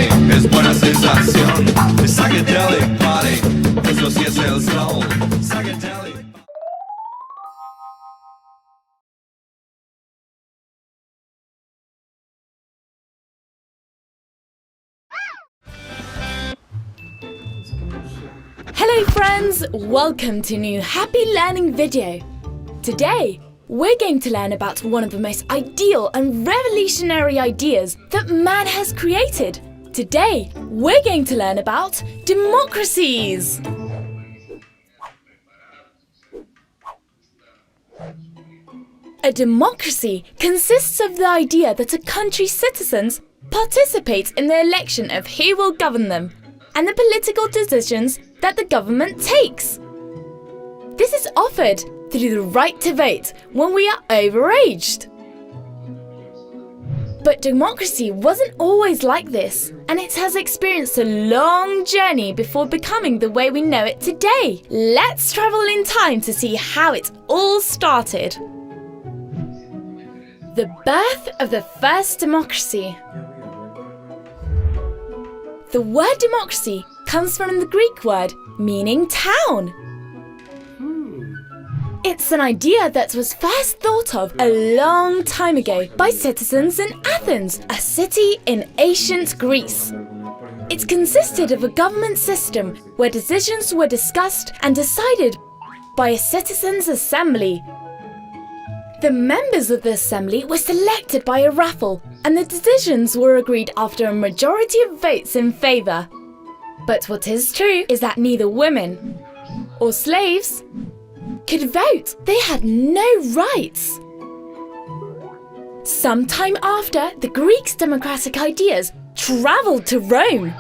es buena sensación. Psychedelic party, eso sí es el soul. Psychedelic. Hello friends, welcome to a new Happy Learning video. Today, we're going to learn about one of the most ideal and revolutionary ideas that man has created. Today, we're going to learn about democracies. A democracy consists of the idea that a country's citizens participate in the election of who will govern them and the political decisions that the government takes. This is offered through the right to vote when we are overaged. But democracy wasn't always like this, and it has experienced a long journey before becoming the way we know it today. Let's travel in time to see how it all started. The birth of the first democracy. The word democracy comes from the Greek word meaning town. It's an idea that was first thought of a long time ago by citizens in Athens, a city in ancient Greece. It consisted of a government system where decisions were discussed and decided by a citizens' assembly. The members of the assembly were selected by a raffle, and the decisions were agreed after a majority of votes in favour. But what is true is that neither women or slaves could vote. They had no rights. Sometime after, the Greeks' democratic ideas travelled to Rome.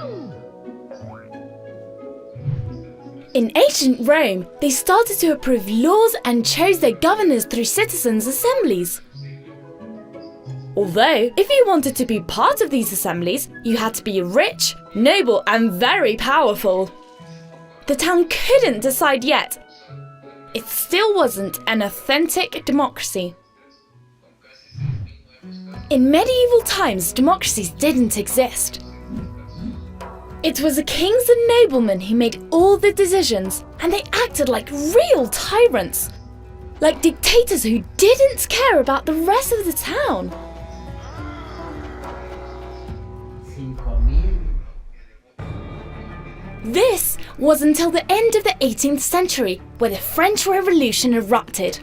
In ancient Rome, they started to approve laws and chose their governors through citizens' assemblies. Although, if you wanted to be part of these assemblies, you had to be rich, noble, and very powerful. The town couldn't decide yet. It still wasn't an authentic democracy. In medieval times, democracies didn't exist. It was the kings and noblemen who made all the decisions, and they acted like real tyrants, like dictators who didn't care about the rest of the town. This was until the end of the 18th century, where the French Revolution erupted.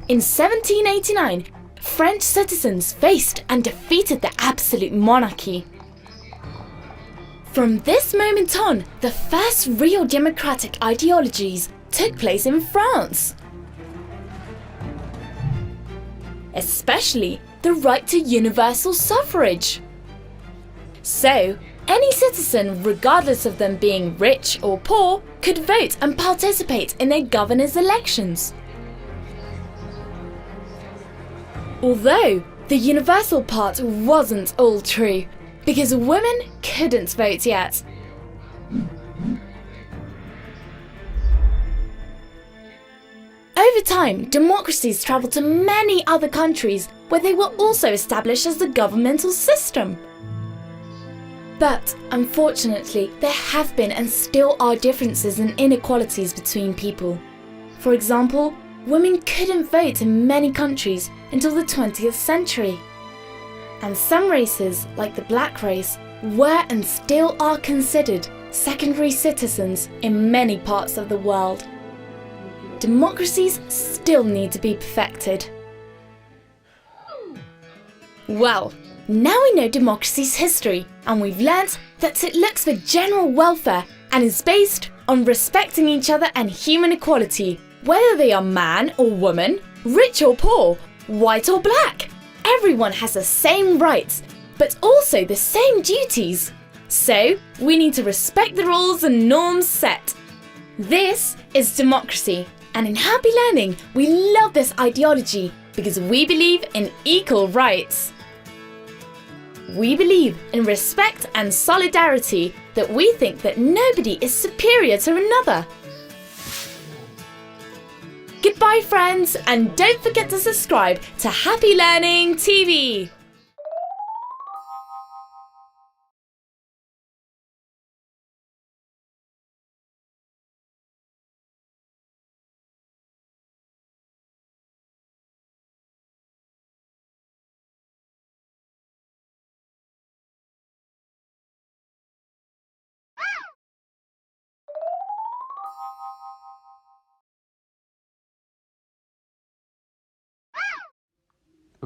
In 1789, French citizens faced and defeated the absolute monarchy. From this moment on, the first real democratic ideologies took place in France. Especially the right to universal suffrage. So, any citizen, regardless of them being rich or poor, could vote and participate in their governor's elections. Although, the universal part wasn't all true, because women couldn't vote yet. Over time, democracies travelled to many other countries where they were also established as a governmental system. But, unfortunately, there have been and still are differences and inequalities between people. For example, women couldn't vote in many countries until the 20th century. And some races, like the black race, were and still are considered secondary citizens in many parts of the world. Democracies still need to be perfected. Well, now we know democracy's history, and we've learnt that it looks for general welfare and is based on respecting each other and human equality, whether they are man or woman, rich or poor, white or black. Everyone has the same rights, but also the same duties. So, we need to respect the rules and norms set. This is democracy, and in Happy Learning, we love this ideology because we believe in equal rights. We believe in respect and solidarity, that we think that nobody is superior to another. Goodbye friends, and don't forget to subscribe to Happy Learning TV.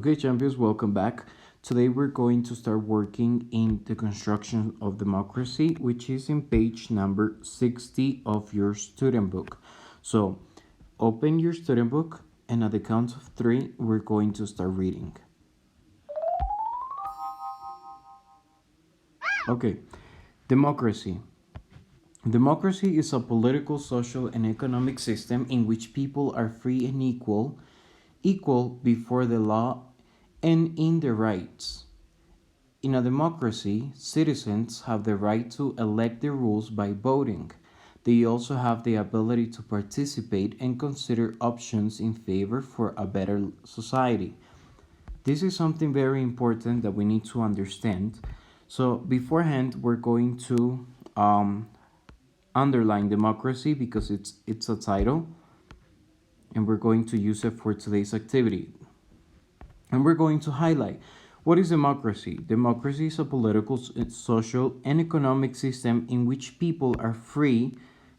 Okay, champions, welcome back. Today we're going to start working in the construction of democracy, which is in page number 60 of your student book. So open your student book, and at the count of three, we're going to start reading. Okay, democracy. Democracy is a political, social, and economic system in which people are free and equal before the law and in their rights. In a democracy, citizens have the right to elect their rules by voting. They also have the ability to participate and consider options in favor for a better society. This is something very important that we need to understand. So, beforehand, we're going to underline democracy because it's a title, and we're going to use it for today's activity. And we're going to highlight what is democracy. Democracy is a political, social, and economic system in which people are free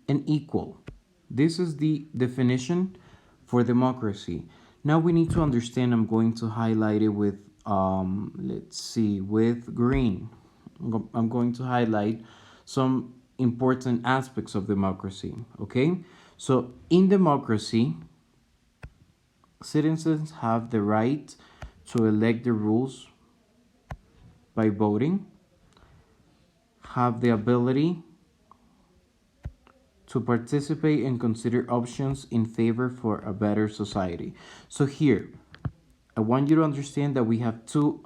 and equal. This is the definition for democracy. Now we need to understand. I'm going to highlight it with with green. I'm going to highlight some important aspects of democracy. Okay, so in democracy, citizens have the right to elect the rules by voting, have the ability to participate and consider options in favor for a better society. So here, I want you to understand that we have two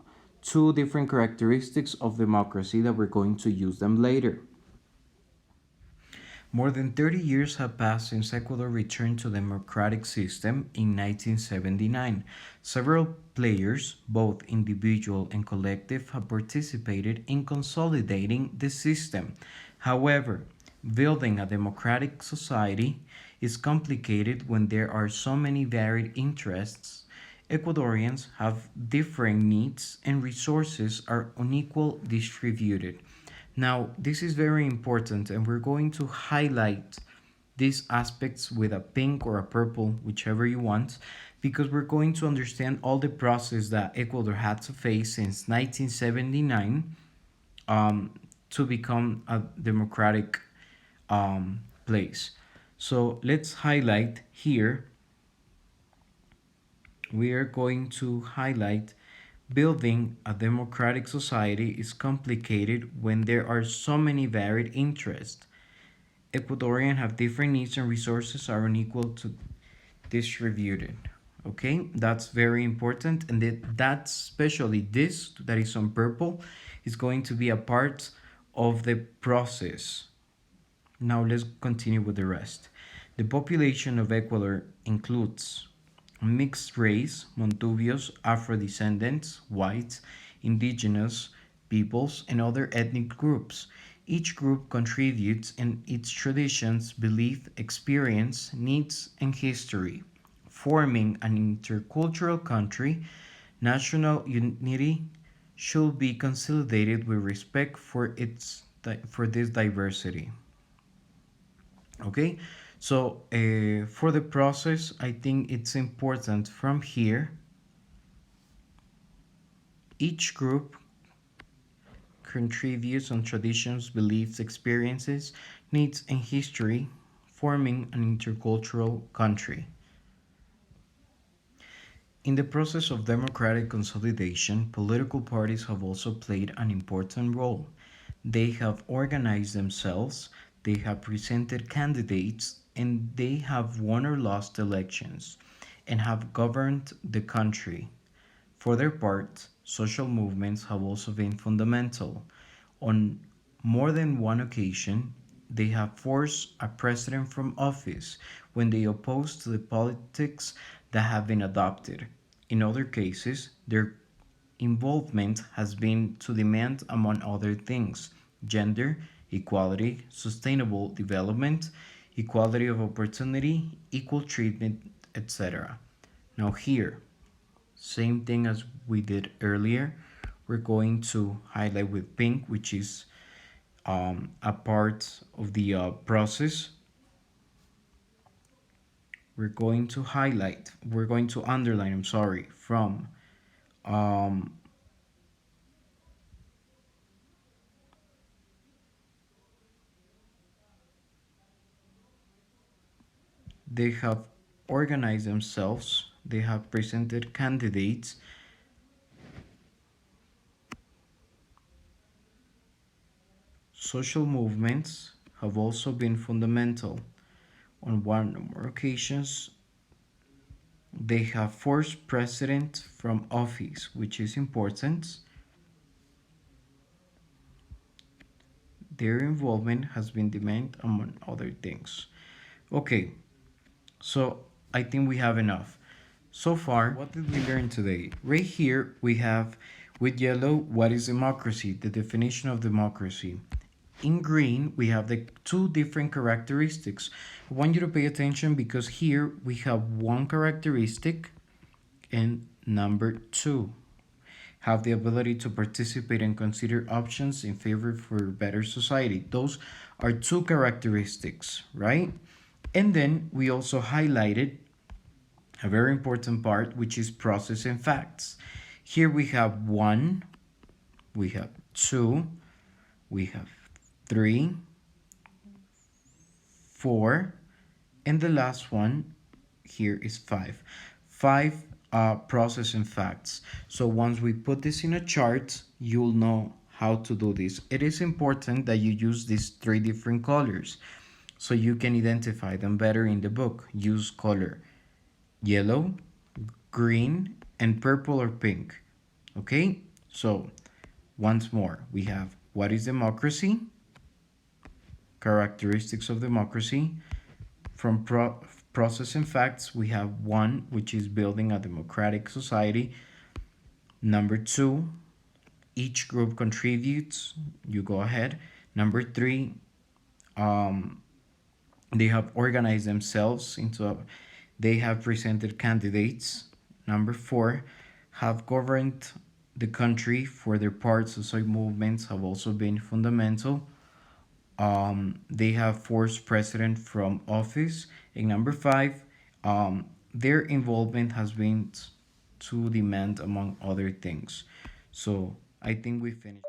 different characteristics of democracy that we're going to use them later. More than 30 years have passed since Ecuador returned to the democratic system in 1979. Several players, both individual and collective, have participated in consolidating the system. However, building a democratic society is complicated when there are so many varied interests. Ecuadorians have differing needs and resources are unequal distributed. Now, this is very important, and we're going to highlight these aspects with a pink or a purple, whichever you want, because we're going to understand all the process that Ecuador had to face since 1979 to become a democratic place. So let's highlight here. We are going to highlight building a democratic society is complicated when there are so many varied interests. Ecuadorians have different needs and resources are unequal to distributed. Okay, that's very important, and that especially this that is on purple is going to be a part of the process. Now let's continue with the rest. The population of Ecuador includes mixed race, Montubios, Afro-descendants, whites, indigenous peoples, and other ethnic groups. Each group contributes in its traditions, belief, experience, needs, and history. Forming an intercultural country, national unity should be consolidated with respect for this diversity. Okay, so for the process, I think it's important from here. Each group contributes on traditions, beliefs, experiences, needs, and history, forming an intercultural country. In the process of democratic consolidation, political parties have also played an important role. They have organized themselves, they have presented candidates, and they have won or lost elections and have governed the country. For their part, social movements have also been fundamental. On more than one occasion, they have forced a president from office when they oppose to the politics that have been adopted. In other cases, their involvement has been to demand, among other things, gender equality, sustainable development, equality of opportunity, equal treatment, etc. Now, here, same thing as we did earlier, we're going to highlight with pink, which is a part of the process. We're going to underline, from Um, they have organized themselves, they have presented candidates. Social movements have also been fundamental. On one or more occasions, they have forced president from office, which is important. Their involvement has been demanded among other things. Okay, so I think we have enough. So far, what did we learn today? Right here, we have with yellow, what is democracy, the definition of democracy. In green, we have the two different characteristics. I want you to pay attention because here we have one characteristic and number two. Have the ability to participate and consider options in favor for a better society. Those are two characteristics, right? And then we also highlighted a very important part, which is process and facts. Here we have one, we have two, we have three, four, and the last one here is five. Five process and facts. So once we put this in a chart, you'll know how to do this. It is important that you use these three different colors so you can identify them better in the book. Use color yellow, green, and purple or pink. Okay, so once more, we have what is democracy, characteristics of democracy. From process and facts, we have one, which is building a democratic society. Number two, each group contributes. You go ahead. Number three, they have organized themselves they have presented candidates. Number four, have governed the country. For their part, social movements have also been fundamental. They have forced president from office. And number five, their involvement has been to demand among other things. So I think we finished.